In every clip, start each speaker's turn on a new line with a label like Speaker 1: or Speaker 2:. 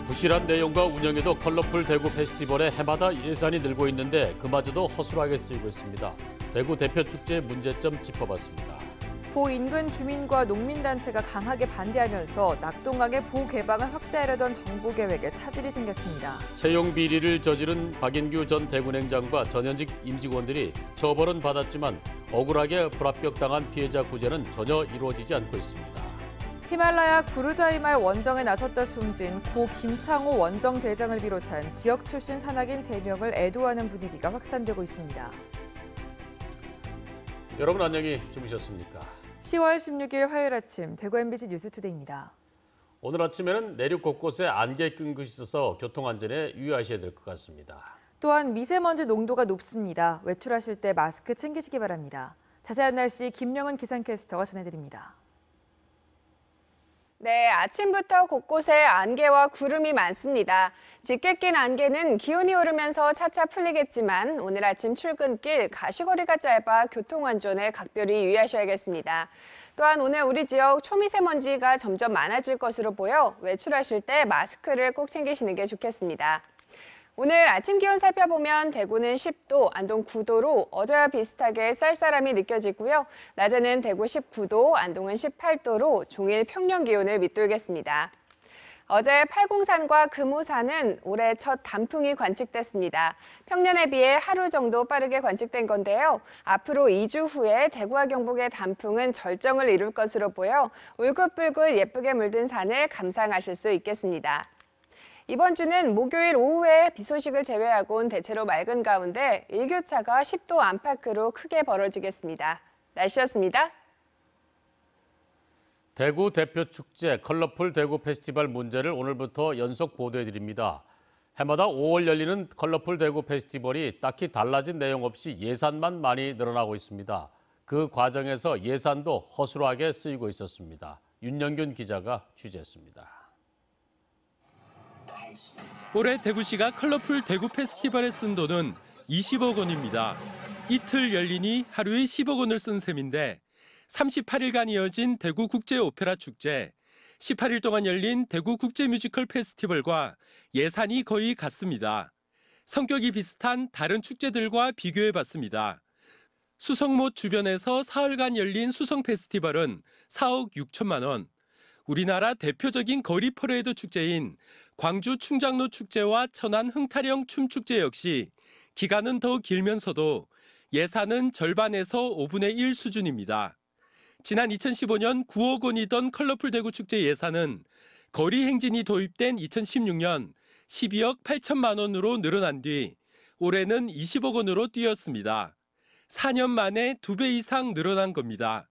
Speaker 1: 부실한 내용과 운영에도 컬러풀 대구 페스티벌에 해마다 예산이 늘고 있는데 그마저도 허술하게 쓰이고 있습니다. 대구 대표 축제의 문제점 짚어봤습니다.
Speaker 2: 보 인근 주민과 농민단체가 강하게 반대하면서 낙동강의 보 개방을 확대하려던 정부 계획에 차질이 생겼습니다.
Speaker 1: 채용 비리를 저지른 박인규 전 대구냉장과 전현직 임직원들이 처벌은 받았지만 억울하게 불합격당한 피해자 구제는 전혀 이루어지지 않고 있습니다.
Speaker 2: 히말라야 구르자이말 원정에 나섰다 숨진 고 김창호 원정 대장을 비롯한 지역 출신 산악인 3명을 애도하는 분위기가 확산되고 있습니다.
Speaker 1: 여러분 안녕히 주무셨습니까?
Speaker 2: 10월 16일 화요일 아침 대구 MBC 뉴스투데이입니다.
Speaker 1: 오늘 아침에는 내륙 곳곳에 안개 낀 것이 있어서 교통안전에 유의하셔야 될 것 같습니다.
Speaker 2: 또한 미세먼지 농도가 높습니다. 외출하실 때 마스크 챙기시기 바랍니다. 자세한 날씨 김명은 기상캐스터가 전해드립니다.
Speaker 3: 네, 아침부터 곳곳에 안개와 구름이 많습니다. 짙게 낀 안개는 기온이 오르면서 차차 풀리겠지만 오늘 아침 출근길 가시거리가 짧아 교통안전에 각별히 유의하셔야겠습니다. 또한 오늘 우리 지역 초미세먼지가 점점 많아질 것으로 보여 외출하실 때 마스크를 꼭 챙기시는 게 좋겠습니다. 오늘 아침 기온 살펴보면 대구는 10도, 안동 9도로 어제와 비슷하게 쌀쌀함이 느껴지고요. 낮에는 대구 19도, 안동은 18도로 종일 평년 기온을 밑돌겠습니다. 어제 팔공산과 금오산은 올해 첫 단풍이 관측됐습니다. 평년에 비해 하루 정도 빠르게 관측된 건데요. 앞으로 2주 후에 대구와 경북의 단풍은 절정을 이룰 것으로 보여 울긋불긋 예쁘게 물든 산을 감상하실 수 있겠습니다. 이번 주는 목요일 오후에 비 소식을 제외하고는 대체로 맑은 가운데 일교차가 10도 안팎으로 크게 벌어지겠습니다. 날씨였습니다.
Speaker 1: 대구 대표 축제 컬러풀 대구 페스티벌 문제를 오늘부터 연속 보도해드립니다. 해마다 5월 열리는 컬러풀 대구 페스티벌이 딱히 달라진 내용 없이 예산만 많이 늘어나고 있습니다. 그 과정에서 예산도 허술하게 쓰이고 있었습니다. 윤영균 기자가 취재했습니다.
Speaker 4: 올해 대구시가 컬러풀 대구 페스티벌에 쓴 돈은 20억 원입니다. 이틀 열리니 하루에 10억 원을 쓴 셈인데 38일간 이어진 대구 국제 오페라 축제, 18일 동안 열린 대구 국제 뮤지컬 페스티벌과 예산이 거의 같습니다. 성격이 비슷한 다른 축제들과 비교해봤습니다. 수성못 주변에서 사흘간 열린 수성 페스티벌은 4억 6천만 원, 우리나라 대표적인 거리 퍼레이드 축제인 광주 충장로 축제와 천안 흥타령 춤축제 역시 기간은 더 길면서도 예산은 절반에서 5분의 1 수준입니다. 지난 2015년 9억 원이던 컬러풀 대구 축제 예산은 거리 행진이 도입된 2016년 12억 8천만 원으로 늘어난 뒤 올해는 20억 원으로 뛰었습니다. 4년 만에 2배 이상 늘어난 겁니다.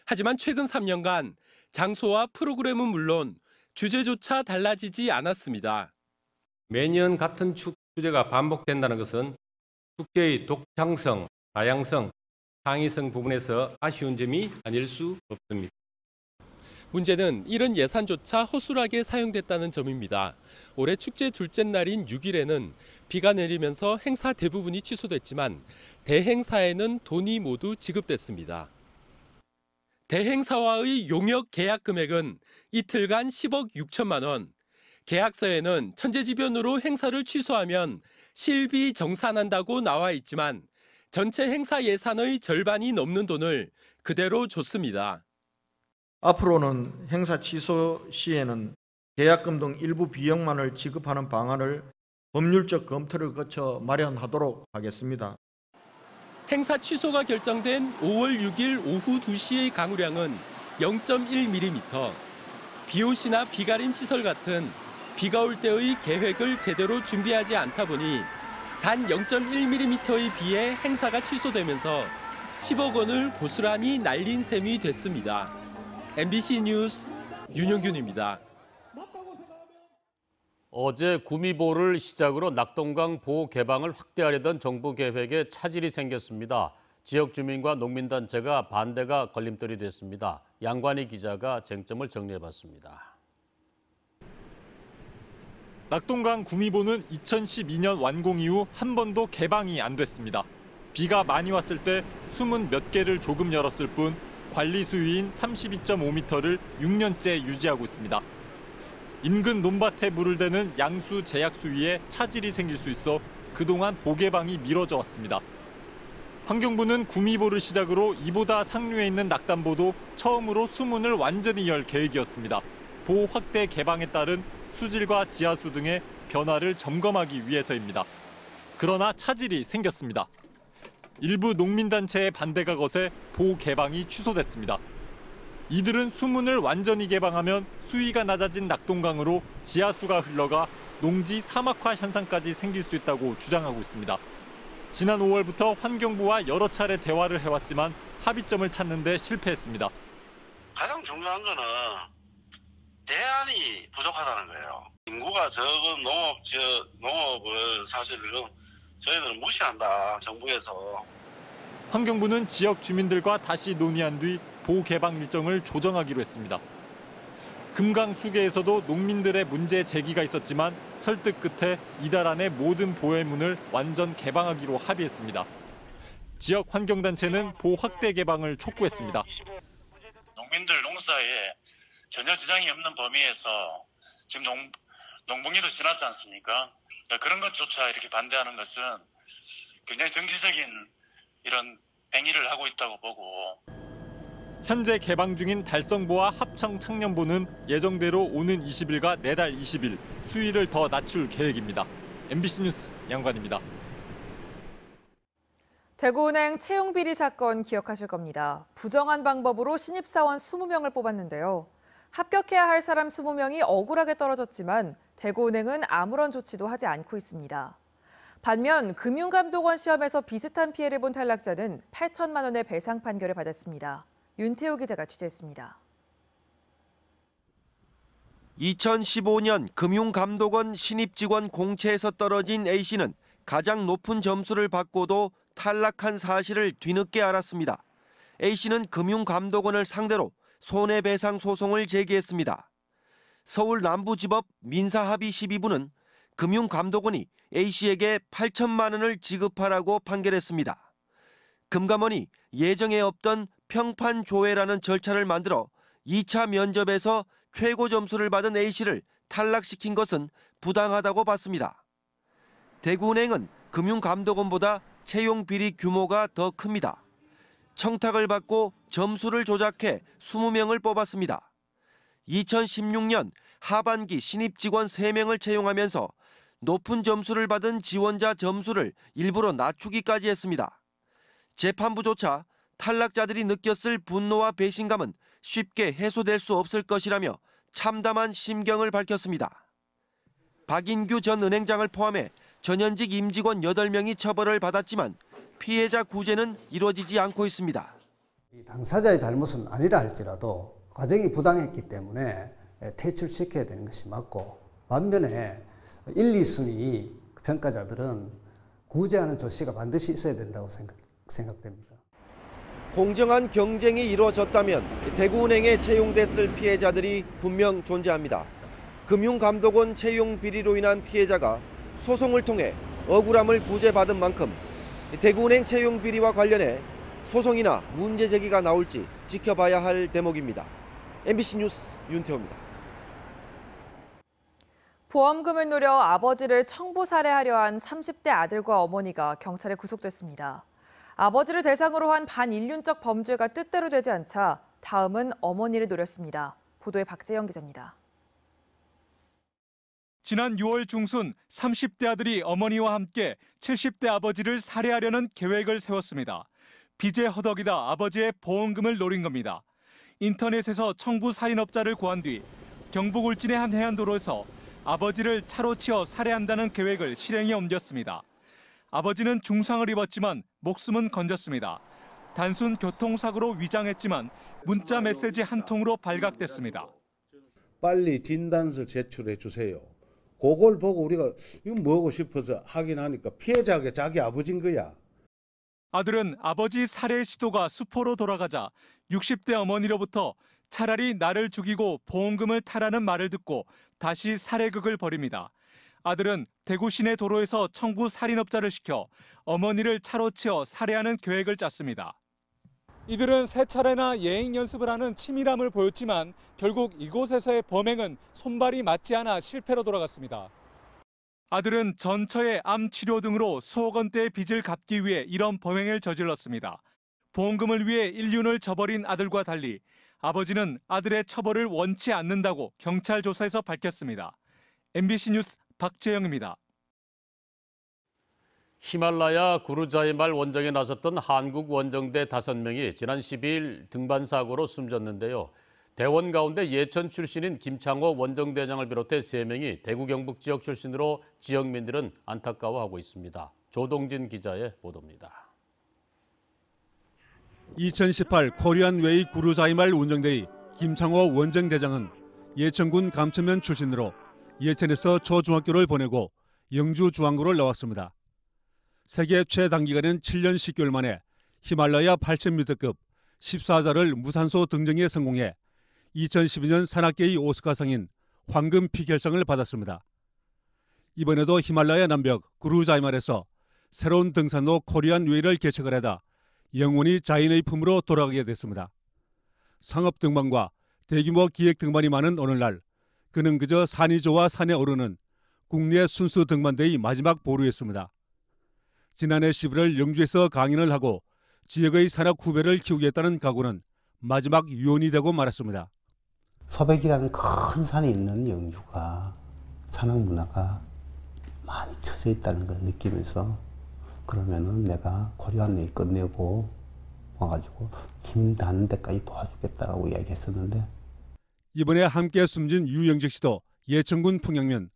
Speaker 4: 하지만 최근 3년간 장소와 프로그램은 물론 주제조차 달라지지 않았습니다.
Speaker 5: 매년 같은 축제가 반복된다는 것은 축제의 독창성, 다양성, 창의성 부분에서 아쉬운 점이 아닐 수 없습니다.
Speaker 4: 문제는 이런 예산조차 허술하게 사용됐다는 점입니다. 올해 축제 둘째 날인 6일에는 비가 내리면서 행사 대부분이 취소됐지만 대행사에는 돈이 모두 지급됐습니다. 대행사와의 용역 계약 금액은 이틀간 10억 6천만 원. 계약서에는 천재지변으로 행사를 취소하면 실비 정산한다고 나와 있지만 전체 행사 예산의 절반이 넘는 돈을 그대로 줬습니다.
Speaker 6: 앞으로는 행사 취소 시에는 계약금 등 일부 비용만을 지급하는 방안을 법률적 검토를 거쳐 마련하도록 하겠습니다.
Speaker 4: 행사 취소가 결정된 5월 6일 오후 2시의 강우량은 0.1mm, 비옷이나 비가림 시설 같은 비가 올 때의 계획을 제대로 준비하지 않다 보니 단 0.1mm에 비해 행사가 취소되면서 10억 원을 고스란히 날린 셈이 됐습니다. MBC 뉴스 윤영균입니다.
Speaker 1: 어제 구미보를 시작으로 낙동강 보호 개방을 확대하려던 정부 계획에 차질이 생겼습니다. 지역 주민과 농민단체가 반대가 걸림돌이 됐습니다. 양관희 기자가 쟁점을 정리해봤습니다.
Speaker 7: 낙동강 구미보는 2012년 완공 이후 한 번도 개방이 안 됐습니다. 비가 많이 왔을 때 숨은 몇 개를 조금 열었을 뿐 관리 수위인 32.5m를 6년째 유지하고 있습니다. 인근 논밭에 물을 대는 양수 제약수 위에 차질이 생길 수 있어 그동안 보 개방이 미뤄져 왔습니다. 환경부는 구미보를 시작으로 이보다 상류에 있는 낙담보도 처음으로 수문을 완전히 열 계획이었습니다. 보 확대 개방에 따른 수질과 지하수 등의 변화를 점검하기 위해서입니다. 그러나 차질이 생겼습니다. 일부 농민단체의 반대가 거세 보 개방이 취소됐습니다. 이들은 수문을 완전히 개방하면 수위가 낮아진 낙동강으로 지하수가 흘러가 농지 사막화 현상까지 생길 수 있다고 주장하고 있습니다. 지난 5월부터 환경부와 여러 차례 대화를 해왔지만 합의점을 찾는 데 실패했습니다.
Speaker 8: 가장 중요한 거는 대안이 부족하다는 거예요. 인구가 적은 농업을 사실 저희들은 무시한다, 정부에서.
Speaker 7: 환경부는 지역 주민들과 다시 논의한 뒤 보 개방 일정을 조정하기로 했습니다. 금강수계에서도 농민들의 문제 제기가 있었지만 설득 끝에 이달 안에 모든 보의 문을 완전 개방하기로 합의했습니다. 지역 환경단체는 보 확대 개방을 촉구했습니다.
Speaker 8: 농민들 농사에 전혀 지장이 없는 범위에서 지금 농번기도 지났지 않습니까? 그런 것조차 이렇게 반대하는 것은 굉장히 정치적인 이런 행위를 하고 있다고 보고.
Speaker 7: 현재 개방 중인 달성보와 합청 창년보는 예정대로 오는 20일과 내달 20일 수위를 더 낮출 계획입니다. MBC 뉴스 양관입니다.
Speaker 2: 대구은행 채용비리 사건 기억하실 겁니다. 부정한 방법으로 신입사원 20명을 뽑았는데요. 합격해야 할 사람 20명이 억울하게 떨어졌지만 대구은행은 아무런 조치도 하지 않고 있습니다. 반면 금융감독원 시험에서 비슷한 피해를 본 탈락자는 8천만 원의 배상 판결을 받았습니다. 윤태호 기자가 취재했습니다.
Speaker 9: 2015년 금융감독원 신입직원 공채에서 떨어진 A씨는 가장 높은 점수를 받고도 탈락한 사실을 뒤늦게 알았습니다. A씨는 금융감독원을 상대로 손해배상 소송을 제기했습니다. 서울 남부지법 민사합의 12부는 금융감독원이 A씨에게 8천만 원을 지급하라고 판결했습니다. 금감원이 예정에 없던 평판 조회라는 절차를 만들어 2차 면접에서 최고 점수를 받은 A씨를 탈락시킨 것은 부당하다고 봤습니다. 대구은행은 금융감독원보다 채용 비리 규모가 더 큽니다. 청탁을 받고 점수를 조작해 20명을 뽑았습니다. 2016년 하반기 신입 직원 3명을 채용하면서 높은 점수를 받은 지원자 점수를 일부러 낮추기까지 했습니다. 재판부조차 탈락자들이 느꼈을 분노와 배신감은 쉽게 해소될 수 없을 것이라며 참담한 심경을 밝혔습니다. 박인규 전 은행장을 포함해 전현직 임직원 8명이 처벌을 받았지만 피해자 구제는 이루어지지 않고 있습니다.
Speaker 10: 당사자의 잘못은 아니라 할지라도 과정이 부당했기 때문에 퇴출시켜야 되는 것이 맞고, 반면에 1, 2순위 평가자들은 구제하는 조치가 반드시 있어야 된다고 생각됩니다.
Speaker 6: 공정한 경쟁이 이루어졌다면 대구은행에 채용됐을 피해자들이 분명 존재합니다. 금융감독원 채용 비리로 인한 피해자가 소송을 통해 억울함을 구제받은 만큼 대구은행 채용 비리와 관련해 소송이나 문제 제기가 나올지 지켜봐야 할 대목입니다. MBC 뉴스 윤태호입니다.
Speaker 2: 보험금을 노려 아버지를 청부 살해하려 한 30대 아들과 어머니가 경찰에 구속됐습니다. 아버지를 대상으로 한 반인륜적 범죄가 뜻대로 되지 않자 다음은 어머니를 노렸습니다. 보도에 박재영 기자입니다.
Speaker 11: 지난 6월 중순 30대 아들이 어머니와 함께 70대 아버지를 살해하려는 계획을 세웠습니다. 빚에 허덕이다 아버지의 보험금을 노린 겁니다. 인터넷에서 청부 살인업자를 구한 뒤 경북 울진의 한 해안도로에서 아버지를 차로 치어 살해한다는 계획을 실행에 옮겼습니다. 아버지는 중상을 입었지만 목숨은 건졌습니다. 단순 교통사고로 위장했지만 문자 메시지 한 통으로 발각됐습니다.
Speaker 12: 빨리 진단서 제출해 주세요. 그걸 보고 우리가 이건 뭐고 싶어서 확인하니까 피해자가 자기 아버지인 거야.
Speaker 11: 아들은 아버지 살해 시도가 수포로 돌아가자 60대 어머니로부터 차라리 나를 죽이고 보험금을 타라는 말을 듣고 다시 살해극을 벌입니다. 아들은 대구 시내 도로에서 청부 살인업자를 시켜 어머니를 차로 치어 살해하는 계획을 짰습니다. 이들은 세 차례나 예행 연습을 하는 치밀함을 보였지만 결국 이곳에서의 범행은 손발이 맞지 않아 실패로 돌아갔습니다. 아들은 전처의 암 치료 등으로 수억 원대의 빚을 갚기 위해 이런 범행을 저질렀습니다. 보험금을 위해 인륜을 저버린 아들과 달리 아버지는 아들의 처벌을 원치 않는다고 경찰 조사에서 밝혔습니다. MBC 뉴스 박재영입니다.
Speaker 1: 히말라야 구르자이말 원정에 나섰던 한국 원정대 5명이 지난 12일 등반 사고로 숨졌는데요. 대원 가운데 예천 출신인 김창호 원정대장을 비롯해 3명이 대구 경북 지역 출신으로 지역민들은 안타까워하고 있습니다. 조동진 기자의 보도입니다.
Speaker 13: 2018 코리안 웨이 구르자이말 원정대의 김창호 원정대장은 예천군 감천면 출신으로 예천에서 초중학교를 보내고 영주 중앙고를 나왔습니다. 세계 최단기간인 7년 10개월 만에 히말라야 8,000m급 14자를 무산소 등정에 성공해 2012년 산악계의 오스카상인 황금 피kel상을 받았습니다. 이번에도 히말라야 남벽 구르자이말에서 새로운 등산로 코리안 웨이를 개척을 하다 영원히 자인의 품으로 돌아가게 됐습니다. 상업 등반과 대규모 기획 등반이 많은 오늘날 그는 그저 산이 좋아 산에 오르는 국내 순수 등반대의 마지막 보루였습니다. 지난해 11월 영주에서 강연을 하고 지역의 산악 후배를 키우겠다는 각오는 마지막 유언이 되고 말았습니다.
Speaker 14: 소백이라는 큰 산이 있는 영주가 산악 문화가 많이 처져 있다는 걸 느끼면서 그러면은 내가 코리안 웨이 끝내고 와가지고 힘 닿는 데까지 도와주겠다라고 이야기했었는데
Speaker 13: 이번에 함께 숨진 유영직 씨도 예천군 풍양면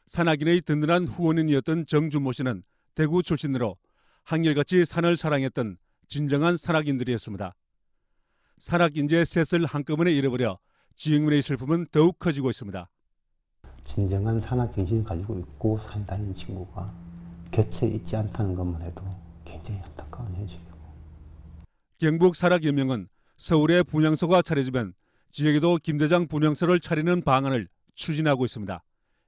Speaker 13: 산악인의 든든한 후원인이었던 정준모 씨는 대구 출신으로 한결같이 산을 사랑했던 진정한 산악인들이었습니다. 산악인재의 셋을 한꺼번에 잃어버려 지역민의 슬픔은 더욱 커지고 있습니다.
Speaker 14: 진정한 산악 정신을 가지고 있고 산에 다니는 친구가 곁에 있지 않다는 것만 해도 굉장히 안타까운 현실이고.
Speaker 13: 경북 산악연맹은 서울에 분향소가 차려지면 지역에도 김대장 분향소를 차리는 방안을 추진하고 있습니다.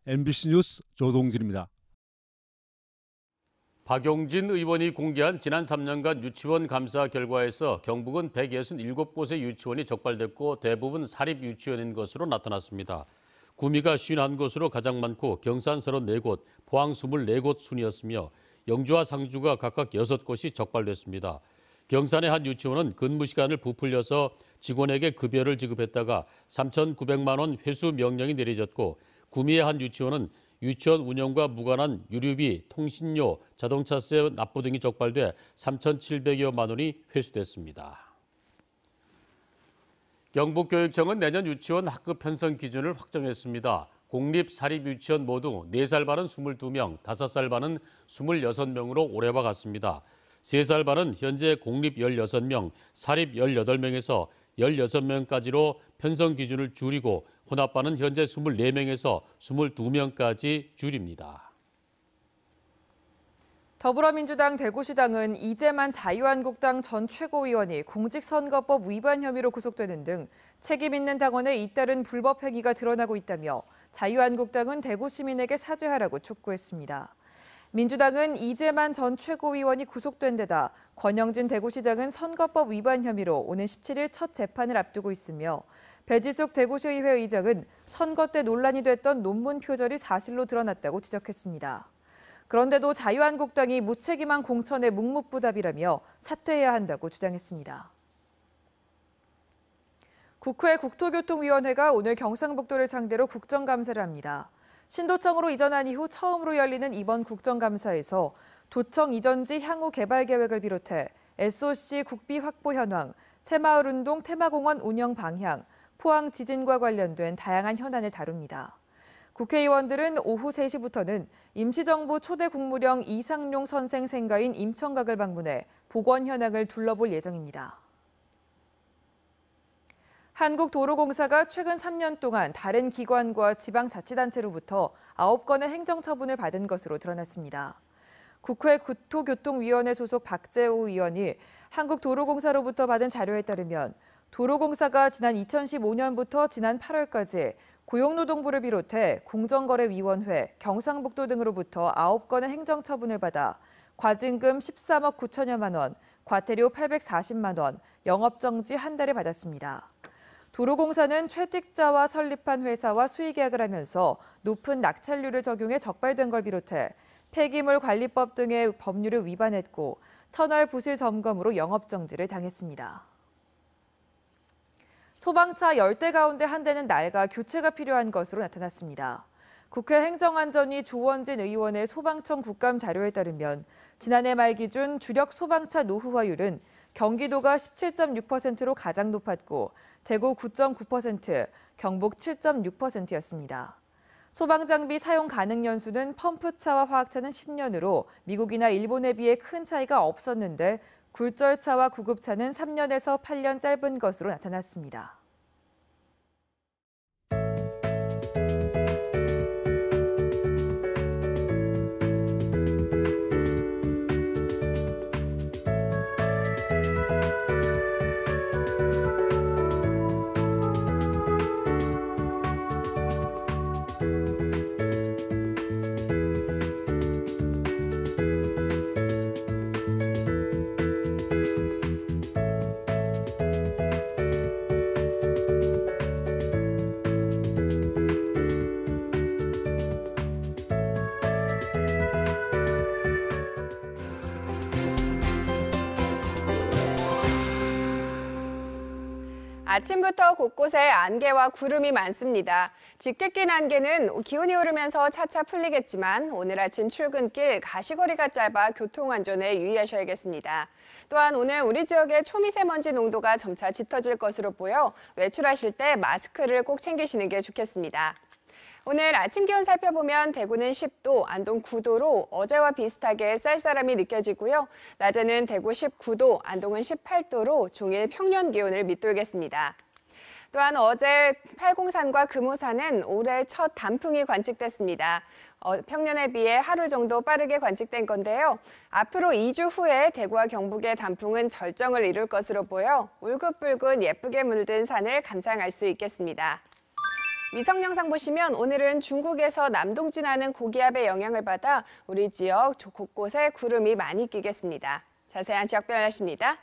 Speaker 13: MBC 뉴스 조동진입니다.
Speaker 1: 박용진 의원이 공개한 지난 3년간 유치원 감사 결과에서 경북은 167곳의 유치원이 적발됐고 대부분 사립 유치원인 것으로 나타났습니다. 구미가 51곳으로 가장 많고 경산 34곳, 포항 24곳 순이었으며 영주와 상주가 각각 6곳이 적발됐습니다. 경산의 한 유치원은 근무 시간을 부풀려서 직원에게 급여를 지급했다가 3,900만 원 회수 명령이 내려졌고 구미의 한 유치원은 유치원 운영과 무관한 유류비, 통신료, 자동차세 납부 등이 적발돼 3,700여만 원이 회수됐습니다. 경북교육청은 내년 유치원 학급 편성 기준을 확정했습니다. 공립, 사립 유치원 모두 4살 반은 22명, 5살 반은 26명으로 올해와 같습니다. 3살 반은 현재 공립 16명, 사립 18명에서 16명까지로 편성 기준을 줄이고 혼합반은 현재 24명에서 22명까지 줄입니다.
Speaker 2: 더불어민주당 대구시당은 이재만 자유한국당 전 최고위원이 공직선거법 위반 혐의로 구속되는 등 책임 있는 당원에 잇따른 불법 행위가 드러나고 있다며 자유한국당은 대구 시민에게 사죄하라고 촉구했습니다. 민주당은 이재만 전 최고위원이 구속된 데다 권영진 대구시장은 선거법 위반 혐의로 오는 17일 첫 재판을 앞두고 있으며 배지숙 대구시의회 의장은 선거 때 논란이 됐던 논문 표절이 사실로 드러났다고 지적했습니다. 그런데도 자유한국당이 무책임한 공천의 묵묵부답이라며 사퇴해야 한다고 주장했습니다. 국회 국토교통위원회가 오늘 경상북도를 상대로 국정감사를 합니다. 신도청으로 이전한 이후 처음으로 열리는 이번 국정감사에서 도청 이전지 향후 개발 계획을 비롯해 SOC 국비 확보 현황, 새마을운동 테마공원 운영 방향, 포항 지진과 관련된 다양한 현안을 다룹니다. 국회의원들은 오후 3시부터는 임시정부 초대 국무령 이상용 선생 생가인 임청각을 방문해 복원 현황을 둘러볼 예정입니다. 한국도로공사가 최근 3년 동안 다른 기관과 지방자치단체로부터 9건의 행정처분을 받은 것으로 드러났습니다. 국회 국토교통위원회 소속 박재호 의원이 한국도로공사로부터 받은 자료에 따르면 도로공사가 지난 2015년부터 지난 8월까지 고용노동부를 비롯해 공정거래위원회, 경상북도 등으로부터 9건의 행정처분을 받아 과징금 13억 9천여만 원, 과태료 840만 원, 영업정지 한 달을 받았습니다. 도로공사는 채택자와 설립한 회사와 수의계약을 하면서 높은 낙찰률을 적용해 적발된 걸 비롯해 폐기물 관리법 등의 법률을 위반했고 터널 부실 점검으로 영업정지를 당했습니다. 소방차 10대 가운데 한 대는 낡아 교체가 필요한 것으로 나타났습니다. 국회 행정안전위 조원진 의원의 소방청 국감 자료에 따르면 지난해 말 기준 주력 소방차 노후화율은 경기도가 17.6%로 가장 높았고 대구 9.9%, 경북 7.6%였습니다. 소방장비 사용 가능 연수는 펌프차와 화학차는 10년으로 미국이나 일본에 비해 큰 차이가 없었는데 굴절차와 구급차는 3년에서 8년 짧은 것으로 나타났습니다.
Speaker 3: 아침부터 곳곳에 안개와 구름이 많습니다. 짙게 낀 안개는 기온이 오르면서 차차 풀리겠지만 오늘 아침 출근길 가시거리가 짧아 교통안전에 유의하셔야겠습니다. 또한 오늘 우리 지역의 초미세먼지 농도가 점차 짙어질 것으로 보여 외출하실 때 마스크를 꼭 챙기시는 게 좋겠습니다. 오늘 아침 기온 살펴보면 대구는 10도, 안동 9도로 어제와 비슷하게 쌀쌀함이 느껴지고요. 낮에는 대구 19도, 안동은 18도로 종일 평년 기온을 밑돌겠습니다. 또한 어제 팔공산과 금오산은 올해 첫 단풍이 관측됐습니다. 평년에 비해 하루 정도 빠르게 관측된 건데요. 앞으로 2주 후에 대구와 경북의 단풍은 절정을 이룰 것으로 보여 울긋불긋 예쁘게 물든 산을 감상할 수 있겠습니다. 위성 영상 보시면 오늘은 중국에서 남동진하는 고기압의 영향을 받아 우리 지역 곳곳에 구름이 많이 끼겠습니다. 자세한 지역별 날씨입니다.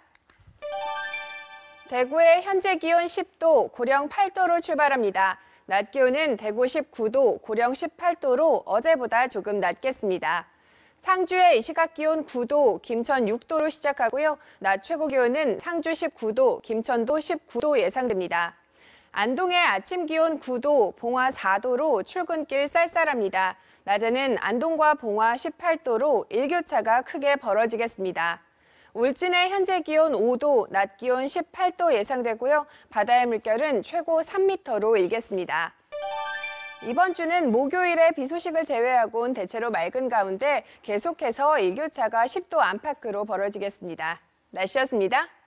Speaker 3: 대구의 현재 기온 10도, 고령 8도로 출발합니다. 낮 기온은 대구 19도, 고령 18도로 어제보다 조금 낮겠습니다. 상주의 이 시각 기온 9도, 김천 6도로 시작하고요. 낮 최고 기온은 상주 19도, 김천도 19도 예상됩니다. 안동의 아침 기온 9도, 봉화 4도로 출근길 쌀쌀합니다. 낮에는 안동과 봉화 18도로 일교차가 크게 벌어지겠습니다. 울진의 현재 기온 5도, 낮 기온 18도 예상되고요. 바다의 물결은 최고 3m로 일겠습니다. 이번 주는 목요일에 비 소식을 제외하고는 대체로 맑은 가운데 계속해서 일교차가 10도 안팎으로 벌어지겠습니다. 날씨였습니다.